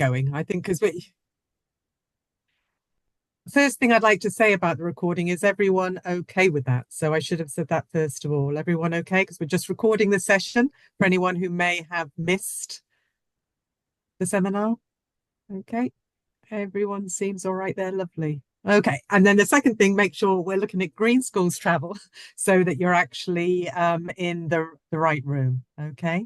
going, I think, because we first thing I'd like to say about the recording is everyone okay with that? So I should have said that first of all. Everyone okay? Because we're just recording the session for anyone who may have missed the seminar. Okay. Everyone seems all right there. Lovely. Okay. And then the second thing, make sure we're looking at Green Schools travel so that you're actually in the right room. Okay.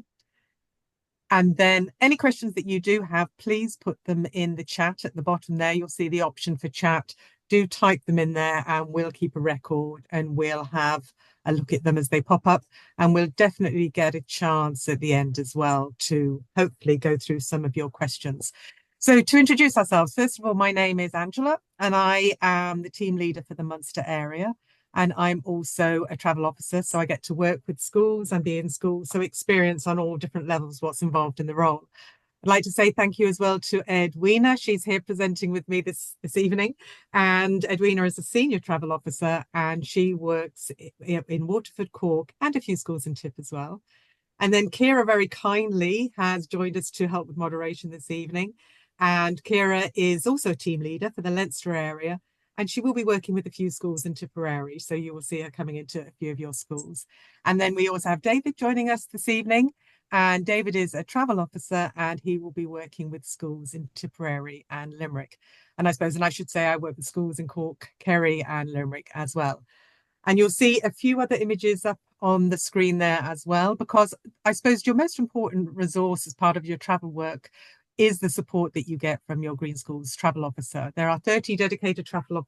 And then any questions that you do have, please put them in the chat at the bottom there. You'll see the option for chat. Do type them in there and we'll keep a record and we'll have a look at them as they pop up. And we'll definitely get a chance at the end as well to hopefully go through some of your questions. So to introduce ourselves, first of all, my name is Angela and I am the team leader for the Munster area. And I'm also a travel officer, so I get to work with schools and be in schools, so experience on all different levels what's involved in the role. I'd like to say thank you as well to Edwina. She's here presenting with me this evening. And Edwina is a senior travel officer and she works in Waterford, Cork, and a few schools in Tip as well. And then Kira very kindly has joined us to help with moderation this evening. And Kira is also a team leader for the Leinster area. And she will be working with a few schools in Tipperary. So you will see her coming into a few of your schools. And then we also have David joining us this evening. And David is a travel officer and he will be working with schools in Tipperary and Limerick. And I suppose, and I should say, I work with schools in Cork, Kerry and Limerick as well. And you'll see a few other images up on the screen there as well, because I suppose your most important resource as part of your travel work is the support that you get from your Green Schools travel officer. There are 30 dedicated travel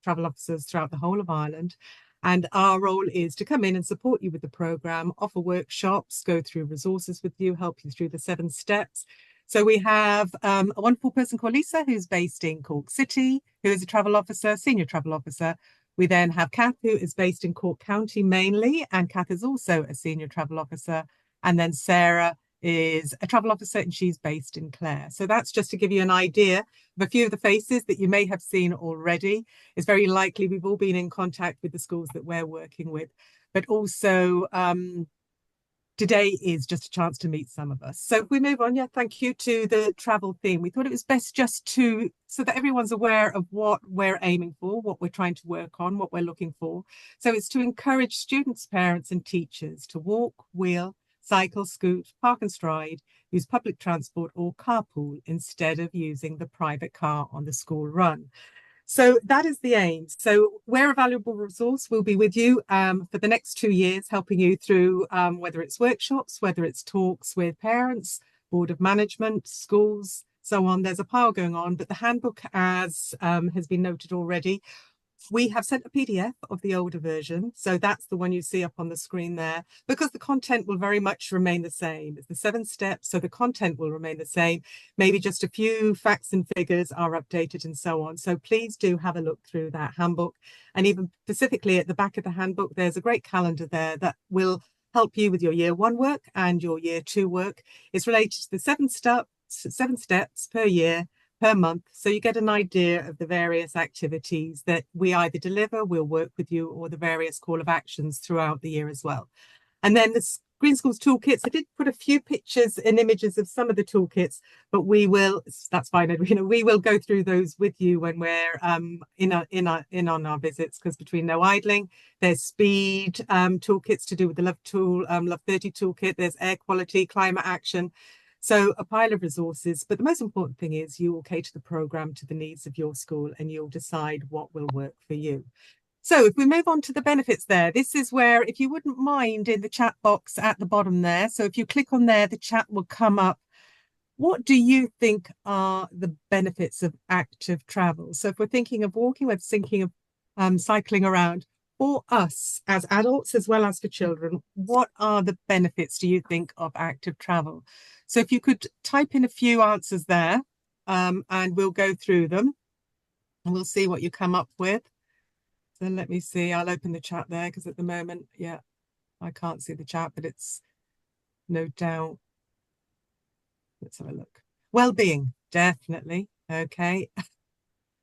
officers throughout the whole of Ireland. And our role is to come in and support you with the programme, offer workshops, go through resources with you, help you through the 7 steps. So we have a wonderful person called Lisa, who's based in Cork City, who is a travel officer, senior travel officer. We then have Kath, who is based in Cork County mainly, and Kath is also a senior travel officer. And then Sarah is a travel officer and she's based in Clare. So that's just to give you an idea of a few of the faces that you may have seen already. It's very likely we've all been in contact with the schools that we're working with, but also today is just a chance to meet some of us. So if we move on, yeah, thank you to the travel theme. We thought it was best just to, so that everyone's aware of what we're aiming for, what we're trying to work on, what we're looking for. So it's to encourage students, parents and teachers to walk, wheel, cycle, scoot, park and stride, use public transport or carpool instead of using the private car on the school run. So that is the aim. So we're a valuable resource. We'll be with you for the next 2 years, helping you through whether it's workshops, whether it's talks with parents, board of management, schools, so on. There's a pile going on, but the handbook, as has been noted already, we have sent a PDF of the older version. So that's the one you see up on the screen there, because the content will very much remain the same. It's the 7 steps, so the content will remain the same. Maybe just a few facts and figures are updated and so on. So please do have a look through that handbook. And even specifically at the back of the handbook, there's a great calendar there that will help you with your year 1 work and your year 2 work. It's related to the 7 steps per year, per month, so you get an idea of the various activities that we either deliver, we'll work with you, or the various call of actions throughout the year as well. And then the Green Schools toolkits, I did put a few pictures and images of some of the toolkits, but we will, that's fine, Edwina, we will go through those with you when we're in on our visits, because between no idling, there's speed toolkits to do with the Love 30 toolkit, there's air quality, climate action. So a pile of resources, but the most important thing is you will cater the programme to the needs of your school and you'll decide what will work for you. So if we move on to the benefits there, this is where, if you wouldn't mind, in the chat box at the bottom there, so if you click on there, the chat will come up. What do you think are the benefits of active travel? So if we're thinking of walking, we're thinking of cycling around. For us as adults as well as for children, what are the benefits, do you think, of active travel? So if you could type in a few answers there and we'll go through them and we'll see what you come up with. So let me see, I'll open the chat there because at the moment, yeah, I can't see the chat, but it's no doubt. Let's have a look. Well-being, definitely. Okay.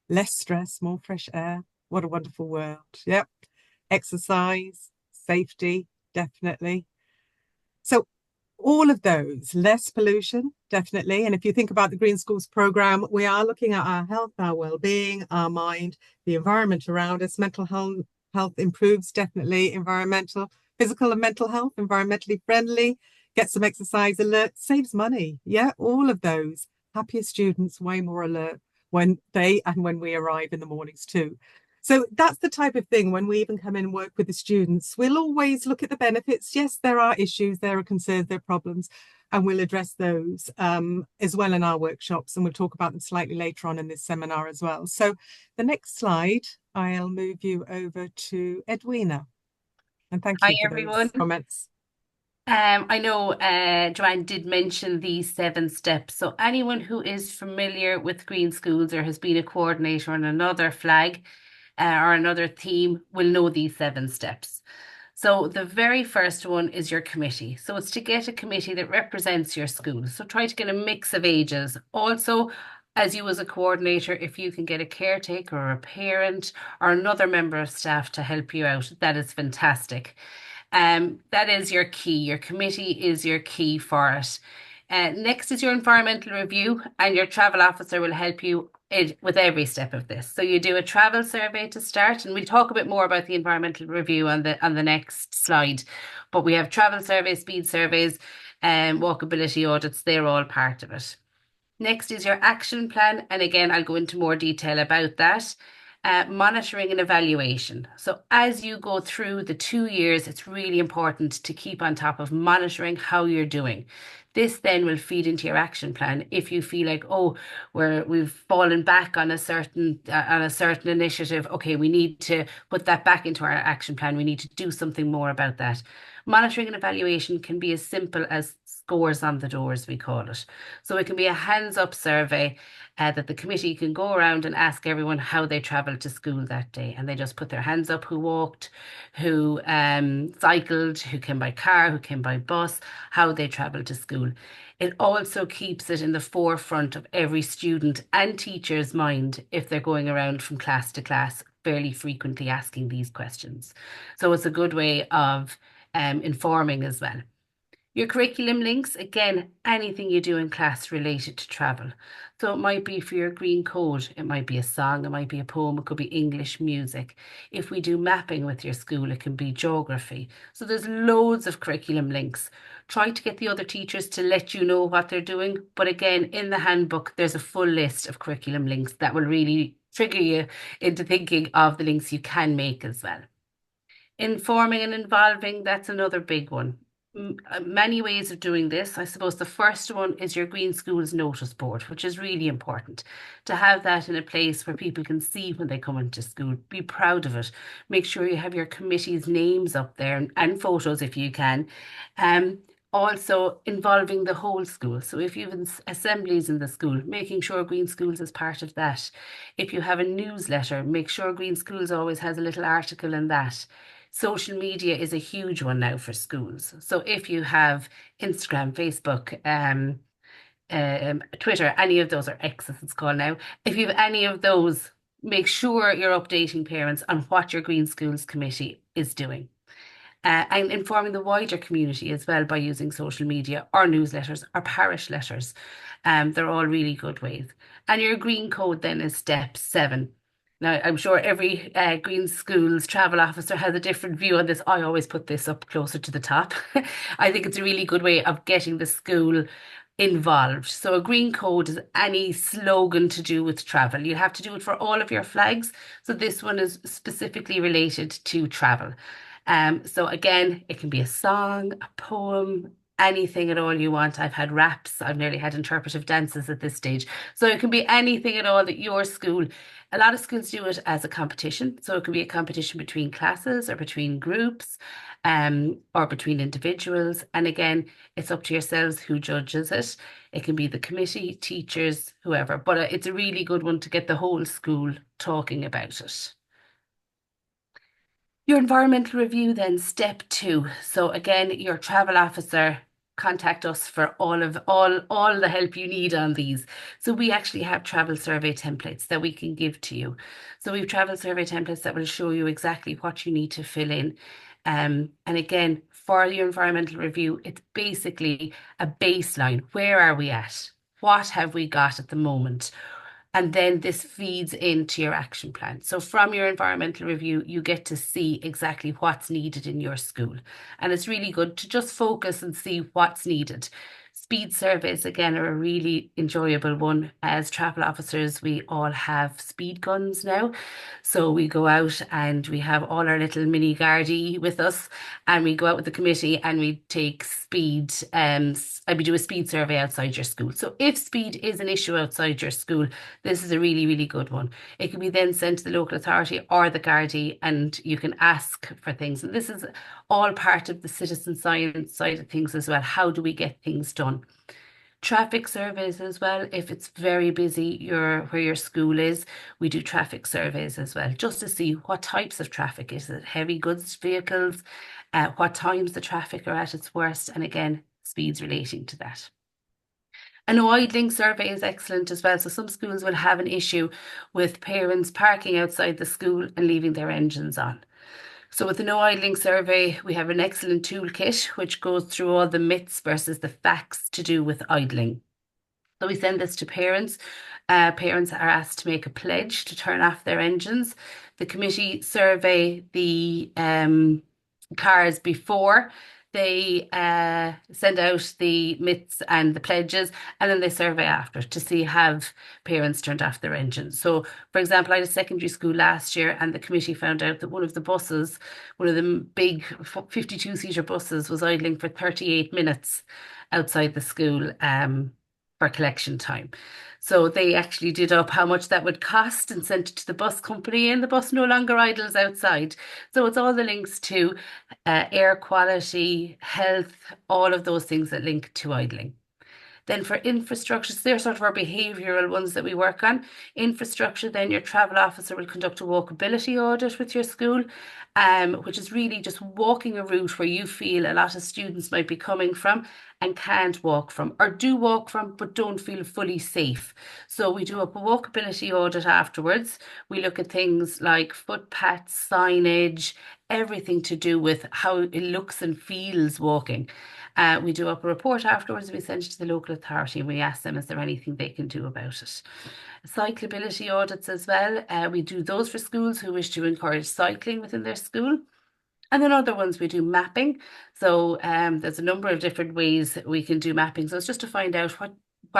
Less stress, more fresh air. What a wonderful world. Yep. Exercise, safety, definitely. So All of those, less pollution, definitely. And if you think about the Green Schools program, we are looking at our health, our well-being, our mind, the environment around us. Mental health improves, definitely. Environmental, physical and mental health, environmentally friendly, get some exercise alert, saves money. Yeah, all of those. Happier students, way more alert when we arrive in the mornings too. So that's the type of thing when we even come in and work with the students, we'll always look at the benefits. Yes, there are issues, there are concerns, there are problems, and we'll address those as well in our workshops. And we'll talk about them slightly later on in this seminar as well. So the next slide, I'll move you over to Edwina. And thank Hi, you for those everyone. comments. I know Joanne did mention these 7 steps. So anyone who is familiar with Green Schools or has been a coordinator on another flag or another theme will know these 7 steps. So the very first one is your committee. So it's to get a committee that represents your school. So try to get a mix of ages. Also, as you as a coordinator, if you can get a caretaker or a parent or another member of staff to help you out, that is fantastic. That is your key. Your committee is your key for it. Next is your environmental review, and your travel officer will help you with every step of this. So you do a travel survey to start, and we'll talk a bit more about the environmental review on the next slide. But we have travel surveys, speed surveys, and walkability audits. They're all part of it. Next is your action plan. And again, I'll go into more detail about that. Monitoring and evaluation. So, as you go through the 2 years, it's really important to keep on top of monitoring how you're doing. This then will feed into your action plan. If you feel like, oh, we've fallen back on a certain initiative, okay, we need to put that back into our action plan. We need to do something more about that. Monitoring and evaluation can be as simple as scores on the doors, we call it. So it can be a hands-up survey that the committee can go around and ask everyone how they travelled to school that day. And they just put their hands up who walked, who cycled, who came by car, who came by bus, how they travelled to school. It also keeps it in the forefront of every student and teacher's mind if they're going around from class to class fairly frequently asking these questions. So it's a good way of informing as well. Your curriculum links, again, anything you do in class related to travel. So it might be for your green code, it might be a song, it might be a poem, it could be English music. If we do mapping with your school, it can be geography. So there's loads of curriculum links. Try to get the other teachers to let you know what they're doing. But again, in the handbook, there's a full list of curriculum links that will really trigger you into thinking of the links you can make as well. Informing and involving, that's another big one. Many ways of doing this. I suppose the first one is your Green Schools notice board, which is really important to have that in a place where people can see when they come into school. Be proud of it. Make sure you have your committee's names up there and photos if you can. Um, Also involving the whole school. So if you have assemblies in the school, making sure Green Schools is part of that. If you have a newsletter, make sure Green Schools always has a little article in that. Social media is a huge one now for schools. So if you have Instagram, Facebook, Twitter, any of those, or X as it's called now, if you have any of those, make sure you're updating parents on what your Green Schools Committee is doing. And informing the wider community as well by using social media or newsletters or parish letters. They're all really good ways. And your green code then is step 7. Now, I'm sure every Green Schools travel officer has a different view on this. I always put this up closer to the top. I think it's a really good way of getting the school involved. So a green code is any slogan to do with travel. You have to do it for all of your flags. So this one is specifically related to travel. So again, it can be a song, a poem, anything at all you want. I've had raps, I've nearly had interpretive dances at this stage. So it can be anything at all that your school, a lot of schools do it as a competition. So it could be a competition between classes or between groups, or between individuals. And again, it's up to yourselves who judges it. It can be the committee, teachers, whoever, but it's a really good one to get the whole school talking about it. Your environmental review, then step 2. So again, your travel officer contact us for all the help you need on these. So we actually have travel survey templates that we can give to you. So we've travel survey templates that will show you exactly what you need to fill in. And again, for your environmental review, it's basically a baseline. Where are we at? What have we got at the moment? And then this feeds into your action plan. So from your environmental review, you get to see exactly what's needed in your school. And it's really good to just focus and see what's needed. Speed surveys, again, are a really enjoyable one. As travel officers, we all have speed guns now. So we go out and we have all our little mini Gardaí with us, and we go out with the committee and we take speed, and we do a speed survey outside your school. So if speed is an issue outside your school, this is a really, really good one. It can be then sent to the local authority or the Gardaí, and you can ask for things. And this is all part of the citizen science side of things as well. How do we get things done? Traffic surveys as well. If it's very busy where your school is, we do traffic surveys as well, just to see what types of traffic. Is it heavy goods vehicles? What times the traffic are at its worst? And again, speeds relating to that. A no idling survey is excellent as well. So some schools will have an issue with parents parking outside the school and leaving their engines on. So with the no idling survey, we have an excellent toolkit which goes through all the myths versus the facts to do with idling. So we send this to parents. Parents are asked to make a pledge to turn off their engines. The committee survey the cars before they send out the myths and the pledges, and then they survey after to see have parents turned off their engines. So, for example, I had a secondary school last year, and the committee found out that one of the buses, one of the big 52-seater buses, was idling for 38 minutes outside the school for collection time. So they actually did up how much that would cost and sent it to the bus company, and the bus no longer idles outside. So it's all the links to air quality, health, all of those things that link to idling. Then for infrastructure, so they're sort of our behavioural ones that we work on. Infrastructure, then your travel officer will conduct a walkability audit with your school, which is really just walking a route where you feel a lot of students might be coming from and can't walk from, or do walk from but don't feel fully safe. So we do a walkability audit afterwards. We look at things like footpaths, signage, everything to do with how it looks and feels walking. We do up a report afterwards. We send it to the local authority and we ask them, is there anything they can do about it? Cyclability audits as well. We do those for schools who wish to encourage cycling within their school. And then other ones we do mapping. So there's a number of different ways that we can do mapping. So it's just to find out what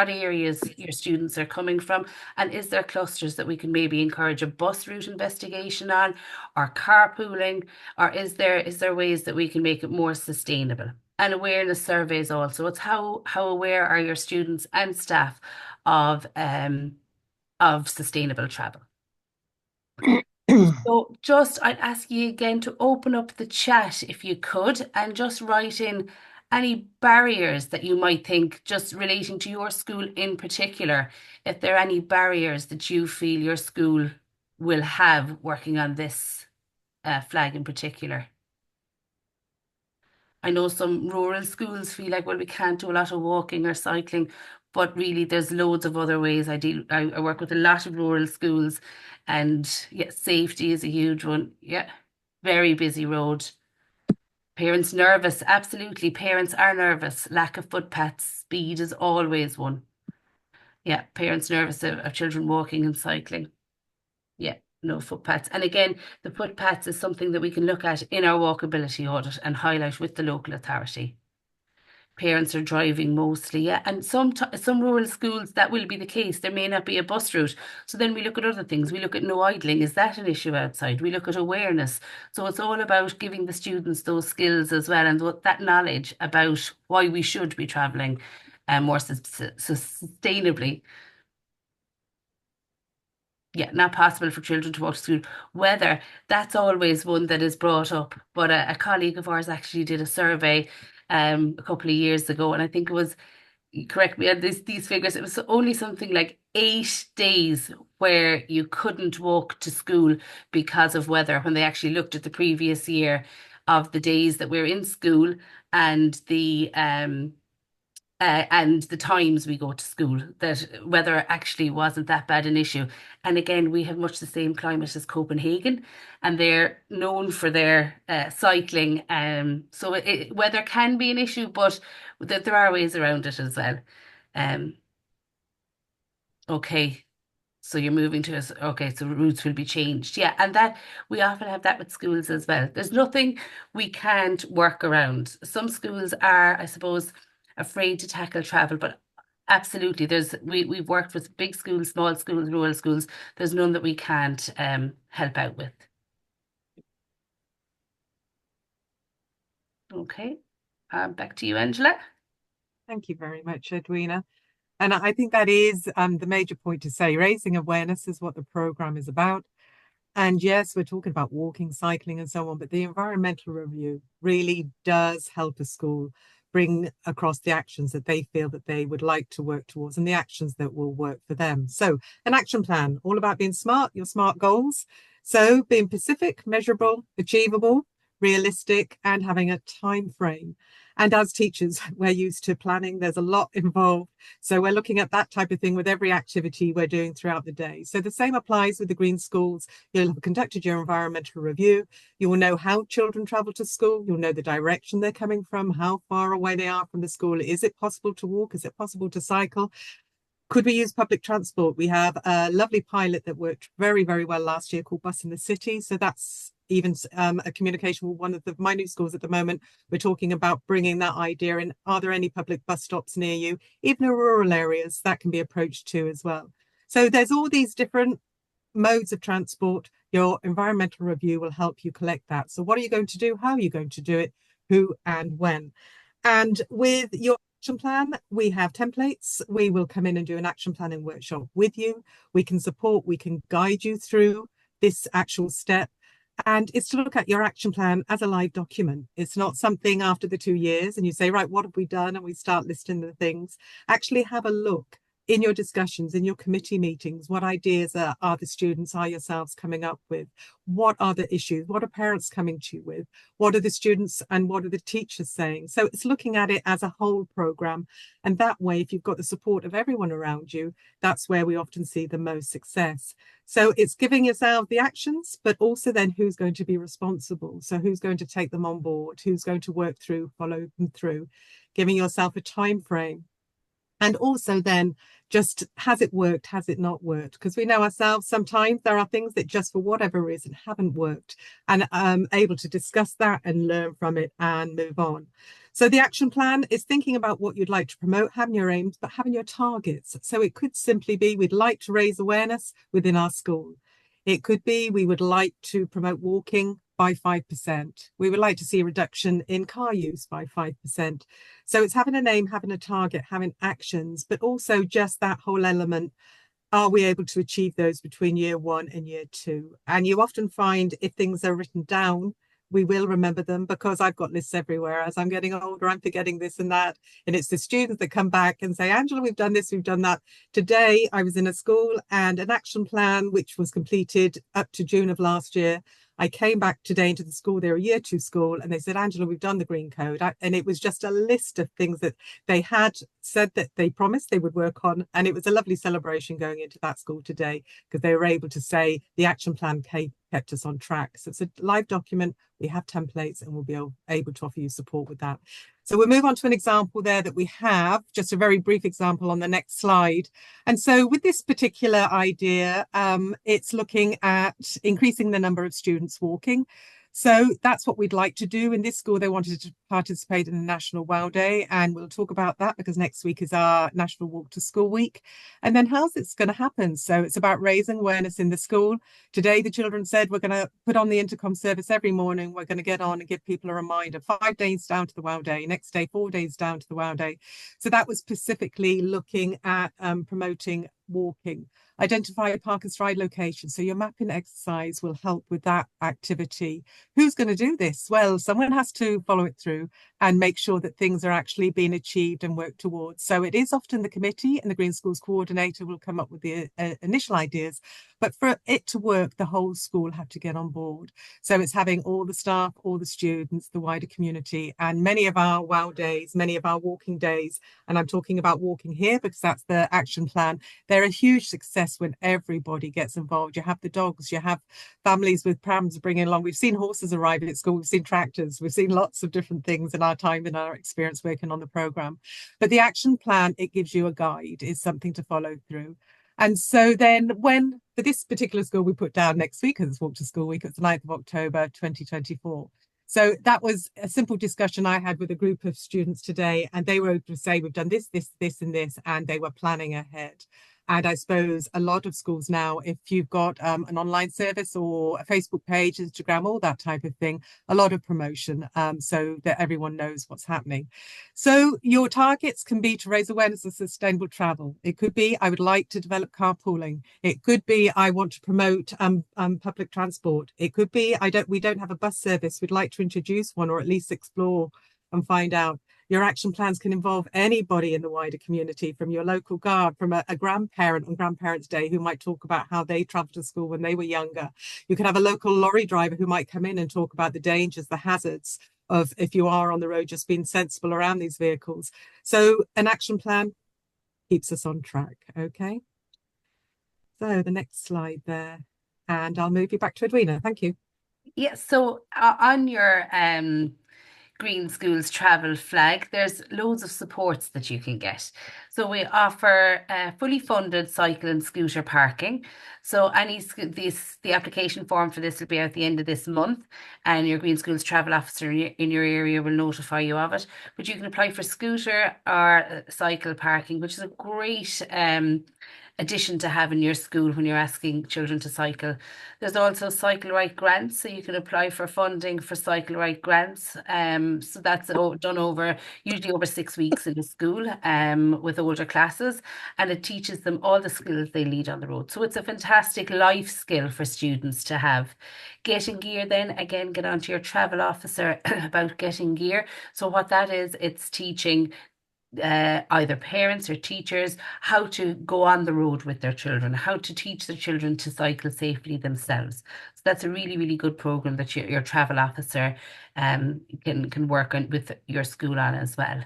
areas your students are coming from, and is there clusters that we can maybe encourage a bus route investigation on, or carpooling, or is there ways that we can make it more sustainable? And awareness surveys also. It's how aware are your students and staff of sustainable travel. So just I'd ask you again to open up the chat if you could, and just write in any barriers that you might think, just relating to your school in particular, if there are any barriers that you feel your school will have working on this flag in particular. I know some rural schools feel like, well, we can't do a lot of walking or cycling, but really there's loads of other ways. I work with a lot of rural schools, and yeah, safety is a huge one. Yeah, very busy road. Parents nervous, absolutely. Parents are nervous. Lack of footpaths, speed is always one. Yeah, parents nervous of children walking and cycling. Yeah, no footpaths. And again, the footpaths is something that we can look at in our walkability audit and highlight with the local authority. Parents are driving mostly, yeah, and some rural schools that will be the case. There may not be a bus route, so then we look at other things. We look at no idling. Is that an issue outside? We look at awareness. So it's all about giving the students those skills as well, and that knowledge about why we should be travelling more sustainably. Yeah, not possible for children to walk to school. Weather, that's always one that is brought up. But a colleague of ours actually did a survey a couple of years ago, and I think it was, correct me on these figures, it was only something like 8 days where you couldn't walk to school because of weather, when they actually looked at the previous year of the days that we're in school and the and the times we go to school, that weather actually wasn't that bad an issue. And again, we have much the same climate as Copenhagen, and they're known for their cycling. So weather can be an issue, but there are ways around it as well. Um, okay. So you're moving to us. Okay, so routes will be changed. Yeah, and that we often have that with schools as well. There's nothing we can't work around. Some schools are, I suppose, afraid to tackle travel, but absolutely, we've worked with big schools, small schools, rural schools. There's none that we can't help out with. Okay, back to you, Angela. Thank you very much, Edwina. And I think that is the major point to say. Raising awareness is what the program is about. And yes, we're talking about walking, cycling, and so on, but the environmental review really does help a school bring across the actions that they feel that they would like to work towards and the actions that will work for them. So, an action plan, all about being smart, your SMART goals. So, being specific, measurable, achievable, realistic, and having a time frame. And as teachers, we're used to planning. There's a lot involved. So we're looking at that type of thing with every activity we're doing throughout the day. So the same applies with the green schools. You'll have conducted your environmental review. You will know how children travel to school. You'll know the direction they're coming from, how far away they are from the school. Is it possible to walk? Is it possible to cycle? Could we use public transport? We have a lovely pilot that worked very, very well last year called Bus in the City. So that's even a communication with one of my new schools at the moment. We're talking about bringing that idea in. Are there any public bus stops near you? Even in rural areas, that can be approached too as well. So there's all these different modes of transport. Your environmental review will help you collect that. So what are you going to do? How are you going to do it? Who and when? And with your action plan, we have templates. We will come in and do an action planning workshop with you. We can support, we can guide you through this actual step. And it's to look at your action plan as a live document. It's not something after the 2 years and you say, right, what have we done? And we start listing the things. Actually have a look in your discussions, in your committee meetings. What ideas are the students, are yourselves coming up with? What are the issues? What are parents coming to you with? What are the students and what are the teachers saying? So it's looking at it as a whole program. And that way, if you've got the support of everyone around you, that's where we often see the most success. So it's giving yourself the actions, but also then who's going to be responsible. So who's going to take them on board? Who's going to work through, follow them through, giving yourself a time frame. And also then just, has it worked? Has it not worked? Because we know ourselves, sometimes there are things that just for whatever reason haven't worked, and able to discuss that and learn from it and move on. So the action plan is thinking about what you'd like to promote, having your aims, but having your targets. So it could simply be, we'd like to raise awareness within our school. It could be, we would like to promote walking by 5%. We would like to see a reduction in car use by 5%. So it's having an aim, having a target, having actions, but also just that whole element. Are we able to achieve those between year 1 and year 2? And you often find if things are written down, we will remember them, because I've got lists everywhere. As I'm getting older, I'm forgetting this and that. And it's the students that come back and say, Angela, we've done this, we've done that. Today, I was in a school and an action plan, which was completed up to June of last year. I came back today into the school, they're a year 2 school, and they said, Angela, we've done the green code. And it was just a list of things that they had said that they promised they would work on. And it was a lovely celebration going into that school today, because they were able to say the action plan kept us on track. So it's a live document, we have templates, and we'll be able to offer you support with that. So we'll move on to an example there that we have, just a very brief example on the next slide. And so with this particular idea, it's looking at increasing the number of students walking. So that's what we'd like to do. In this school, they wanted to participate in the National Wow Day, and we'll talk about that because next week is our National Walk to School Week. And then how's this going to happen? So it's about raising awareness in the school. Today, the children said, we're going to put on the intercom service every morning. We're going to get on and give people a reminder. 5 days down to the Wow Day. Next day, 4 days down to the Wow Day. So that was specifically looking at promoting walking. Identify a park and stride location. So your mapping exercise will help with that activity. Who's going to do this? Well, someone has to follow it through and make sure that things are actually being achieved and worked towards. So it is often the committee, and the Green Schools Coordinator will come up with the initial ideas, But for it to work, the whole school have to get on board. So it's having all the staff, all the students, the wider community, and many of our wow days, many of our walking days, and I'm talking about walking here because that's the action plan. They're a huge success when everybody gets involved. You have the dogs, you have families with prams bringing along. We've seen horses arriving at school, we've seen tractors, we've seen lots of different things in our time, in our experience working on the program. But the action plan, it gives you a guide, is something to follow through. And so then when, for this particular school we put down next week, because it's Walk to School Week, it's the 9th of October, 2024. So that was a simple discussion I had with a group of students today, and they were able to say, we've done this, this, this, and this, and they were planning ahead. And I suppose a lot of schools now, if you've got an online service or a Facebook page, Instagram, all that type of thing, a lot of promotion so that everyone knows what's happening. So your targets can be to raise awareness of sustainable travel. It could be, I would like to develop carpooling. It could be, I want to promote public transport. It could be, we don't have a bus service. We'd like to introduce one or at least explore and find out. Your action plans can involve anybody in the wider community, from your local guard, from a grandparent on Grandparents' Day who might talk about how they travelled to school when they were younger. You could have a local lorry driver who might come in and talk about the dangers, the hazards of, if you are on the road, just being sensible around these vehicles. So an action plan keeps us on track, okay? So the next slide there, and I'll move you back to Edwina. Thank you. Yeah, so on your Green Schools travel flag, there's loads of supports that you can get. So we offer fully funded cycle and scooter parking. So the application form for this will be out the end of this month, and your Green Schools travel officer in your area will notify you of it. But you can apply for scooter or cycle parking, which is a great addition to have in your school when you're asking children to cycle. There's also cycle right grants, so you can apply for funding for cycle right grants. So that's done usually over 6 weeks in the school with older classes, and it teaches them all the skills they need on the road. So it's a fantastic life skill for students to have. Getting gear then, again, get onto your travel officer about getting gear. So what that is, it's teaching either parents or teachers how to go on the road with their children, how to teach their children to cycle safely themselves. So that's a really, really good program that your travel officer can work on with your school on as well.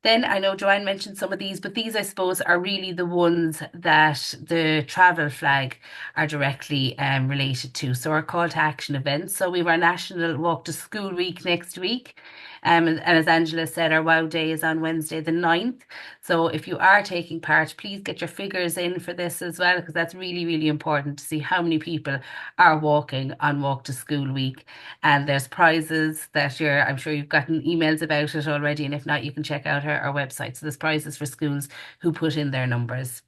Then I know Joanne mentioned some of these, but these, I suppose, are really the ones that the travel flag are directly related to. So our call to action events. So we have our National Walk to School Week next week. And as Angela said, our WOW Day is on Wednesday the 9th. So if you are taking part, please get your figures in for this as well, because that's really, really important to see how many people are walking on Walk to School Week. And there's prizes that I'm sure you've gotten emails about it already. And if not, you can check out our website. So there's prizes for schools who put in their numbers.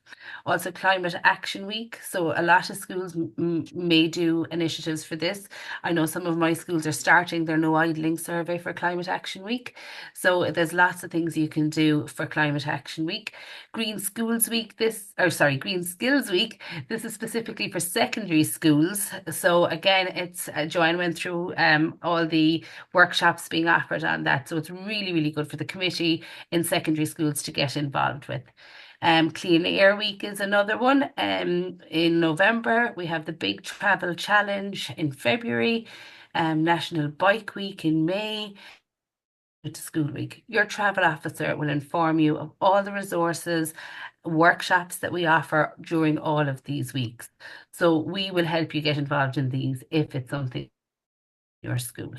Also, Climate Action Week. So a lot of schools may do initiatives for this. I know some of my schools are starting their no idling survey for Climate Action Week. So there's lots of things you can do for Climate Action Week. Green Skills Week. This is specifically for secondary schools. So again, it's Joanne went through all the workshops being offered on that. So it's really, really good for the committee in secondary schools to get involved with. Clean Air Week is another one. In November, we have the Big Travel Challenge in February, National Bike Week in May, to School Week. Your travel officer will inform you of all the resources, workshops that we offer during all of these weeks. So we will help you get involved in these if it's something in your school.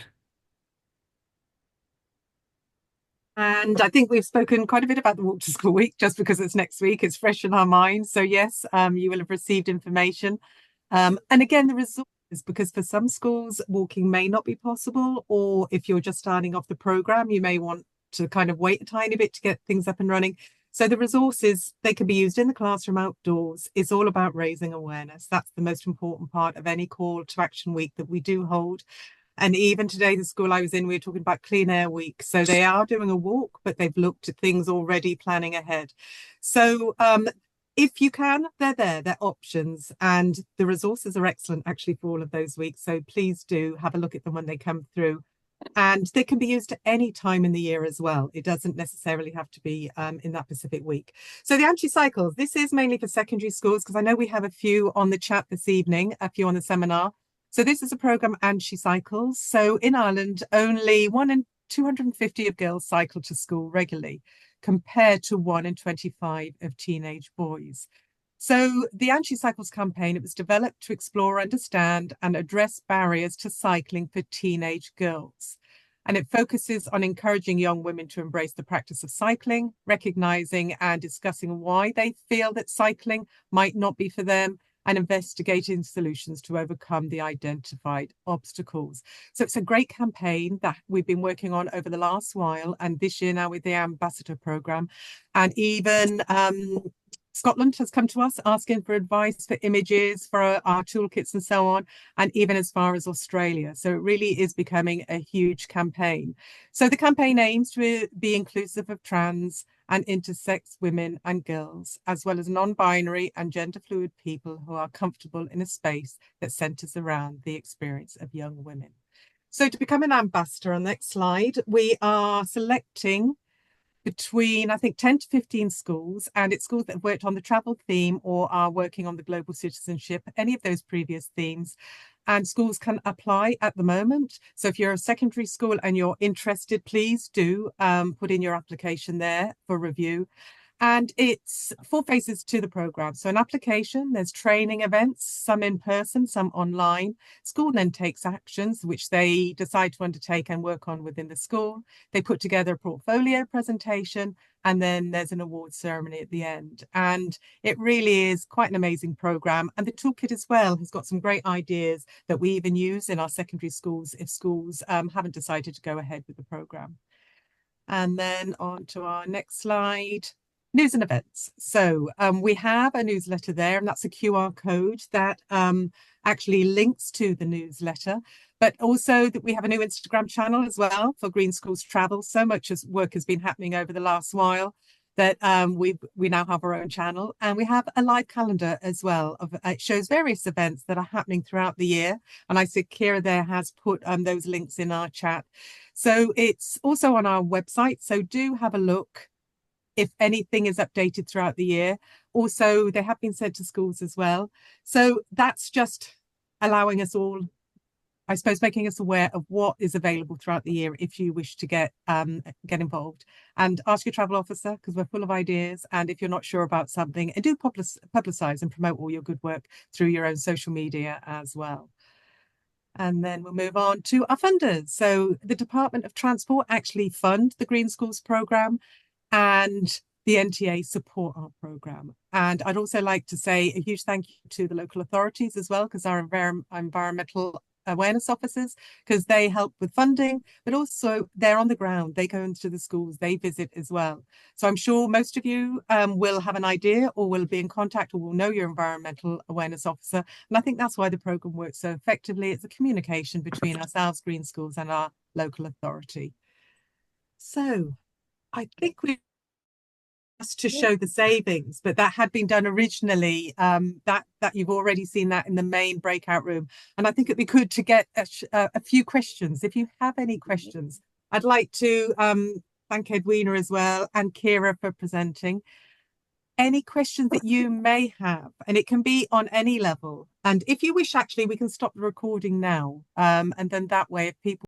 And I think we've spoken quite a bit about the Walk to School Week just because it's next week. It's fresh in our minds. So yes, you will have received information. And again, the resources, because for some schools, walking may not be possible, or if you're just starting off the program, you may want to kind of wait a tiny bit to get things up and running. So the resources, they can be used in the classroom, outdoors. It's all about raising awareness. That's the most important part of any call to action week that we do hold. And even today, the school I was in, we were talking about Clean Air Week. So they are doing a walk, but they've looked at things already planning ahead. So if you can, they're there, they're options. And the resources are excellent actually for all of those weeks. So please do have a look at them when they come through. And they can be used at any time in the year as well. It doesn't necessarily have to be in that specific week. So the anti-cycles, this is mainly for secondary schools because I know we have a few on the chat this evening, a few on the seminar. So this is a program anti-cycles. So in Ireland, only 1 in 250 of girls cycle to school regularly, compared to 1 in 25 of teenage boys. So the Anti-Cycles campaign, it was developed to explore, understand, and address barriers to cycling for teenage girls. And it focuses on encouraging young women to embrace the practice of cycling, recognizing and discussing why they feel that cycling might not be for them, and investigating solutions to overcome the identified obstacles. So it's a great campaign that we've been working on over the last while, and this year now with the Ambassador Programme. And even Scotland has come to us asking for advice for images for our toolkits and so on, and even as far as Australia. So it really is becoming a huge campaign. So the campaign aims to be inclusive of trans and intersex women and girls, as well as non-binary and gender fluid people who are comfortable in a space that centres around the experience of young women. So to become an ambassador, on the next slide, we are selecting between, I think, 10 to 15 schools, and it's schools that have worked on the travel theme or are working on the global citizenship, any of those previous themes. And schools can apply at the moment. So if you're a secondary school and you're interested, please do put in your application there for review. And it's 4 phases to the program. So an application, there's training events, some in person, some online. School then takes actions which they decide to undertake and work on within the school. They put together a portfolio presentation, and then there's an award ceremony at the end. And it really is quite an amazing program. And the toolkit as well has got some great ideas that we even use in our secondary schools if schools haven't decided to go ahead with the program. And then on to our next slide. News and events. So we have a newsletter there, and that's a QR code that actually links to the newsletter. But also that we have a new Instagram channel as well for Green Schools Travel. So much as work has been happening over the last while that we now have our own channel, and we have a live calendar as well. It shows various events that are happening throughout the year. And I see Kira there has put those links in our chat. So it's also on our website. So do have a look if anything is updated throughout the year. Also, they have been sent to schools as well. So that's just allowing us all, I suppose, making us aware of what is available throughout the year if you wish to get involved. And ask your travel officer, because we're full of ideas. And if you're not sure about something, and do publicise and promote all your good work through your own social media as well. And then we'll move on to our funders. So the Department of Transport actually fund the Green Schools programme, and the NTA support our programme. And I'd also like to say a huge thank you to the local authorities as well, because our environmental awareness officers, because they help with funding, but also they're on the ground. They go into the schools, they visit as well. So I'm sure most of you will have an idea or will be in contact or will know your environmental awareness officer. And I think that's why the programme works so effectively. It's a communication between ourselves, Green Schools, and our local authority. So I think we just to show the savings, but that had been done originally. That you've already seen that in the main breakout room, and I think it'd be good to get a few questions. If you have any questions, I'd like to thank Edwina as well and Kira for presenting. Any questions that you may have, and it can be on any level. And if you wish, actually, we can stop the recording now, and then that way, if people